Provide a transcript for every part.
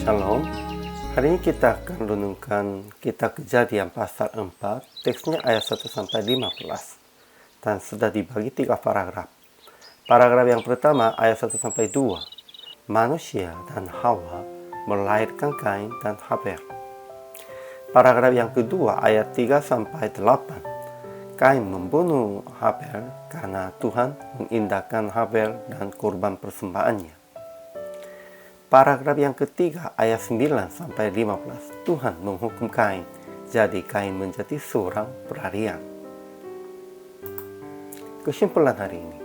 Shalom. Hari ini kita akan renungkan kitab Kejadian pasal 4, teksnya ayat 1-15. Dan sudah dibagi 3 paragraf. Paragraf yang pertama ayat 1-2. Manusia dan Hawa melahirkan Kain dan Habel. Paragraf yang kedua ayat 3-8. Kain membunuh Habel karena Tuhan mengindahkan Habel dan korban persembahannya. Paragraf yang ketiga ayat 9-15. Tuhan menghukum Kain, jadi Kain menjadi seorang pelarian. Kesimpulan hari ini,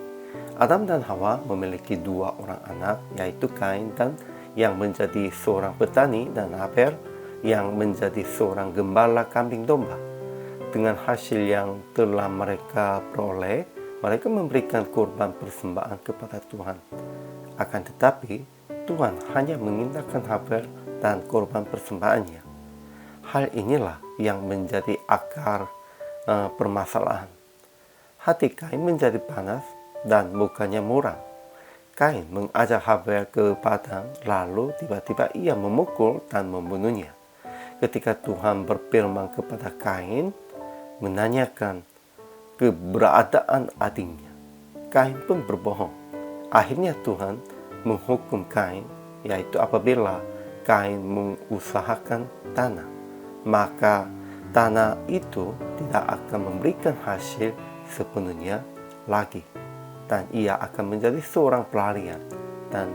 Adam dan Hawa memiliki 2 orang anak, yaitu Kain dan yang menjadi seorang petani dan Habel yang menjadi seorang gembala kambing domba. Dengan hasil yang telah mereka peroleh, mereka memberikan korban persembahan kepada Tuhan. Akan tetapi, Tuhan hanya mengindahkan Habel dan korban persembahannya. Hal inilah yang menjadi akar permasalahan. Hati Kain menjadi panas dan mukanya muram. Kain mengajak Habel ke padang, lalu tiba-tiba ia memukul dan membunuhnya. Ketika Tuhan berfirman kepada Kain, menanyakan keberadaan adiknya, Kain pun berbohong. Akhirnya Tuhan menghukum Kain, yaitu apabila Kain mengusahakan tanah, maka tanah itu tidak akan memberikan hasil sepenuhnya lagi, dan ia akan menjadi seorang pelarian dan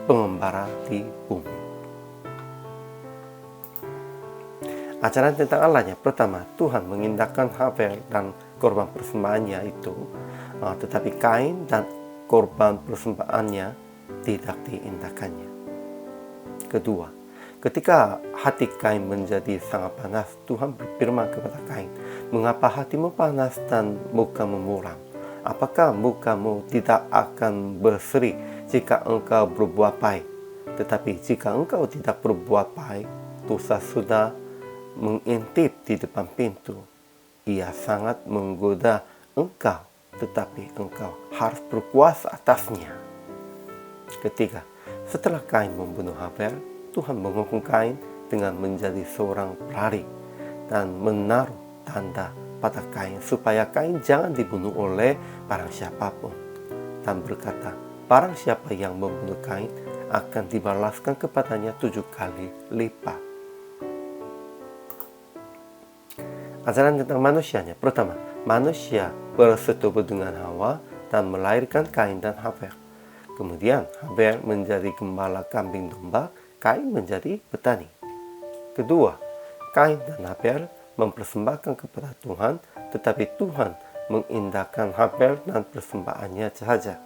pengembara di bumi. Ajaran tentang Allahnya, pertama, Tuhan mengindahkan Habel dan korban persembahannya itu, tetapi Kain dan korban persembahannya tidak diindahkannya. Kedua, ketika hati Kain menjadi sangat panas, Tuhan berfirman kepada Kain, "Mengapa hatimu panas dan mukamu muram? Apakah mukamu tidak akan berseri jika engkau berbuat baik? Tetapi jika engkau tidak berbuat baik, dosa sudah mengintip di depan pintu. Ia sangat menggoda engkau, tetapi engkau harus berkuasa atasnya." Ketiga, setelah Kain membunuh Habel, Tuhan menghukum Kain dengan menjadi seorang pelari dan menaruh tanda pada Kain supaya Kain jangan dibunuh oleh barang siapapun, dan berkata, barang siapa yang membunuh Kain akan dibalaskan kepadanya 7 kali lipat. Ajaran tentang manusianya, pertama, manusia bersetubuh dengan Hawa dan melahirkan Kain dan Habel. Kemudian Habel menjadi gembala kambing domba, Kain menjadi petani. Kedua, Kain dan Habel mempersembahkan kepada Tuhan, tetapi Tuhan mengindahkan Habel dan persembahannya saja.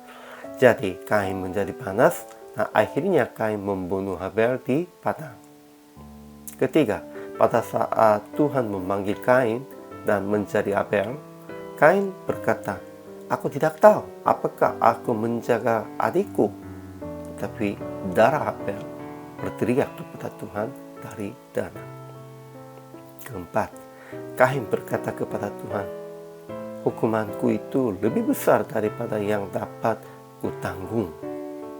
Jadi Kain menjadi panas, dan akhirnya Kain membunuh Habel di padang. Ketiga, pada saat Tuhan memanggil Kain dan mencari Habel, Kain berkata, "Aku tidak tahu apakah aku menjaga adikku." Tetapi darah Habel berteriak kepada Tuhan dari danau. Keempat, Kain berkata kepada Tuhan, "Hukumanku itu lebih besar daripada yang dapat kutanggung."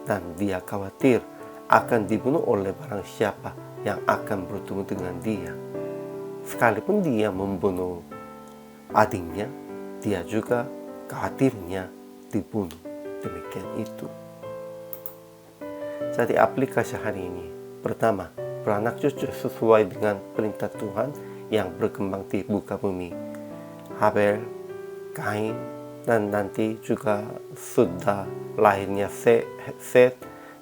Dan dia khawatir akan dibunuh oleh barang siapa yang akan bertemu dengan dia. Sekalipun dia membunuh adiknya, dia juga khawatirnya dibunuh. Demikian itu. Jadi aplikasi hari ini, pertama, beranak cucu sesuai dengan perintah Tuhan yang berkembang di muka bumi. Habel, Kain, dan nanti juga sudah lahirnya Set,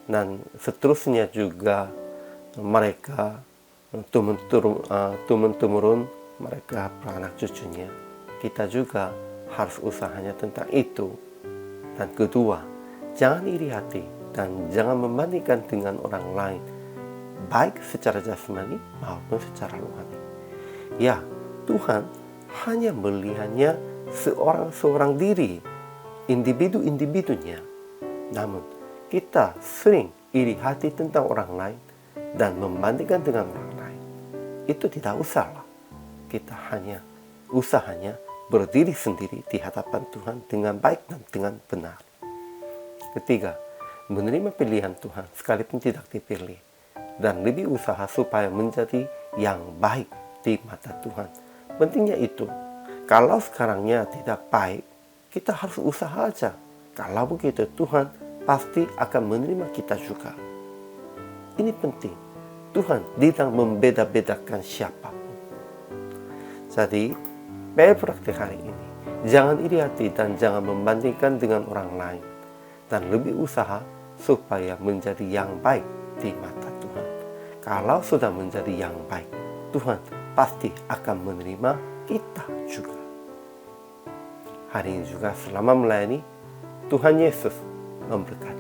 dan seterusnya juga mereka turun-temurun mereka beranak cucunya. Kita juga harus usahanya tentang itu. Dan kedua, jangan iri hati dan jangan membandingkan dengan orang lain, baik secara jasmani maupun secara rohani. Ya, Tuhan hanya melihatnya seorang-seorang diri, individu-individunya. Namun, kita sering iri hati tentang orang lain dan membandingkan dengan orang lain. Itu tidak usahlah. Kita hanya usahanya berdiri sendiri di hadapan Tuhan dengan baik dan dengan benar. Ketiga, menerima pilihan Tuhan sekalipun tidak dipilih. dan lebih usaha supaya menjadi yang baik di mata Tuhan. Pentingnya itu, kalau sekarangnya tidak baik, kita harus usaha aja. Kalau begitu Tuhan pasti akan menerima kita juga. Ini penting. Tuhan tidak membeda-bedakan siapapun. Jadi, PR praktik hari ini, jangan iri hati dan jangan membandingkan dengan orang lain. Dan lebih usaha supaya menjadi yang baik di mata Tuhan. Kalau sudah menjadi yang baik, Tuhan pasti akan menerima kita juga. Hari ini juga selama melayani, Tuhan Yesus memberkati.